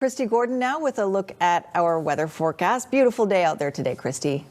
Kristi Gordon now with a look at our weather forecast. Beautiful day out there today, Kristi.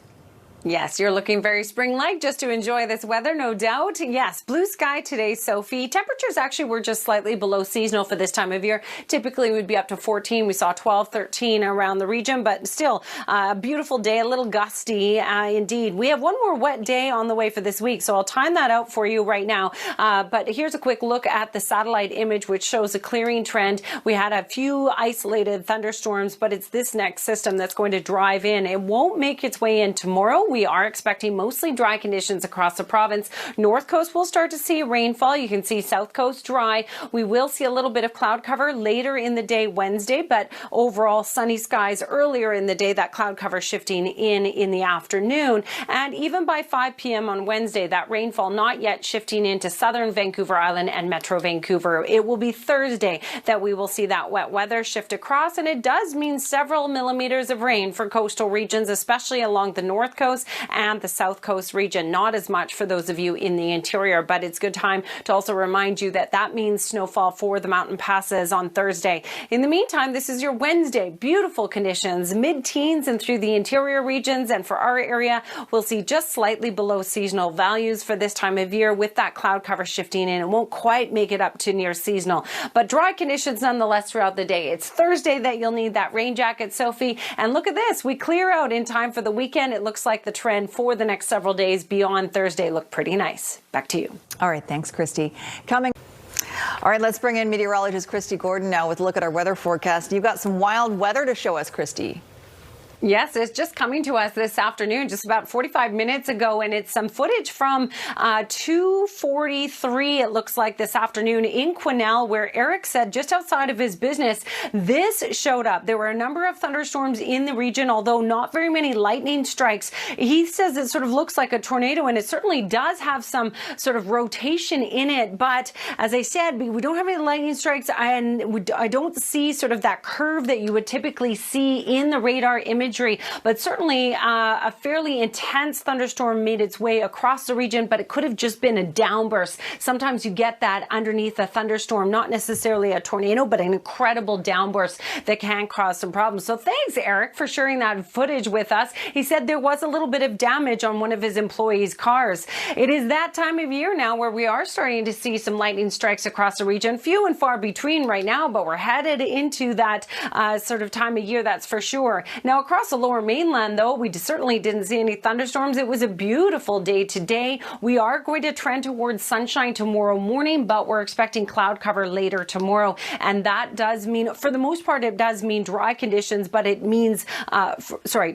Yes, you're looking very spring-like just to enjoy this weather, no doubt. Yes, blue sky today, Sophie. Temperatures actually were just slightly below seasonal for this time of year. Typically, we'd be up to 14. We saw 12, 13 around the region, but still a beautiful day, a little gusty indeed. We have one more wet day on the way for this week, so I'll time that out for you right now. But here's a quick look at the satellite image, which shows a clearing trend. We had a few isolated thunderstorms, but it's this next system that's going to drive in. It won't make its way in tomorrow. We are expecting mostly dry conditions across the province. North coast will start to see rainfall. You can see south coast dry. We will see a little bit of cloud cover later in the day Wednesday, but overall sunny skies earlier in the day, that cloud cover shifting in the afternoon. And even by 5 p.m. on Wednesday, that rainfall not yet shifting into southern Vancouver Island and Metro Vancouver. It will be Thursday that we will see that wet weather shift across, and it does mean several millimeters of rain for coastal regions, especially along the north coast and the south coast region. Not as much for those of you in the interior, but it's good time to also remind you that that means snowfall for the mountain passes on Thursday. In the meantime, this is your Wednesday. Beautiful conditions, mid-teens and through the interior regions, and for our area, we'll see just slightly below seasonal values for this time of year with that cloud cover shifting in. It won't quite make it up to near seasonal, but dry conditions nonetheless throughout the day. It's Thursday that you'll need that rain jacket, Sophie, and look at this. We clear out in time for the weekend. It looks like the trend for the next several days beyond Thursday look pretty nice. Back to you. All right, thanks, Kristi. All right, let's bring in meteorologist Kristi Gordon now with a look at our weather forecast. You've got some wild weather to show us, Kristi. Yes, it's just coming to us this afternoon, just about 45 minutes ago, and it's some footage from 2:43, it looks like, this afternoon in Quesnel, where Eric said just outside of his business, this showed up. There were a number of thunderstorms in the region, although not very many lightning strikes. He says it sort of looks like a tornado, and it certainly does have some sort of rotation in it, but as I said, we don't have any lightning strikes, and I don't see sort of that curve that you would typically see in the radar image. But certainly a fairly intense thunderstorm made its way across the region, but it could have just been a downburst. Sometimes you get that underneath a thunderstorm, not necessarily a tornado, but an incredible downburst that can cause some problems. So thanks, Eric, for sharing that footage with us. He said there was a little bit of damage on one of his employees' cars. It is that time of year now where we are starting to see some lightning strikes across the region. Few and far between right now, but we're headed into that sort of time of year, that's for sure. Now, across the lower mainland, though, we certainly didn't see any thunderstorms. It was a beautiful day today. We are going to trend towards sunshine tomorrow morning, but we're expecting cloud cover later tomorrow. And that does mean, for the most part, it does mean dry conditions, but it means,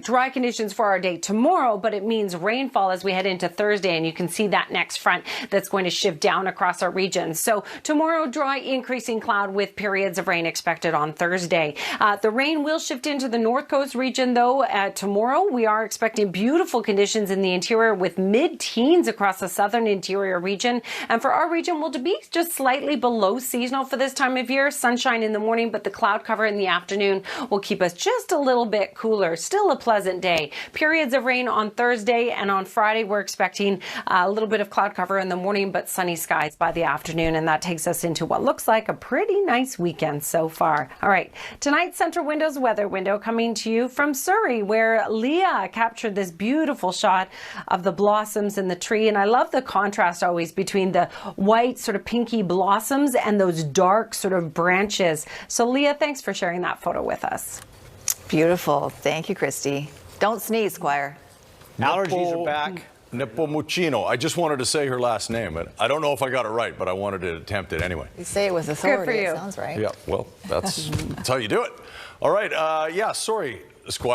dry conditions for our day tomorrow, but it means rainfall as we head into Thursday. And you can see that next front that's going to shift down across our region. So tomorrow, dry, increasing cloud with periods of rain expected on Thursday. The rain will shift into the north coast region, though. Tomorrow, we are expecting beautiful conditions in the interior with mid-teens across the southern interior region. And for our region, we'll be just slightly below seasonal for this time of year. Sunshine in the morning, but the cloud cover in the afternoon will keep us just a little bit cooler. Still a pleasant day. Periods of rain on Thursday, and on Friday, we're expecting a little bit of cloud cover in the morning, but sunny skies by the afternoon. And that takes us into what looks like a pretty nice weekend so far. All right, tonight's Central Windows weather window coming to you from Surrey, where Leah captured this beautiful shot of the blossoms in the tree. And I love the contrast always between the white sort of pinky blossoms and those dark sort of branches. So Leah, thanks for sharing that photo with us. Beautiful. Thank you, Kristi. Don't sneeze, Squire. Allergies are back. Nepomuceno. I just wanted to say her last name. I don't know if I got it right, but I wanted to attempt it anyway. You say it with authority. Good for you. It sounds right. Yeah, well, that's how you do it. All right. Yeah, sorry, Squire.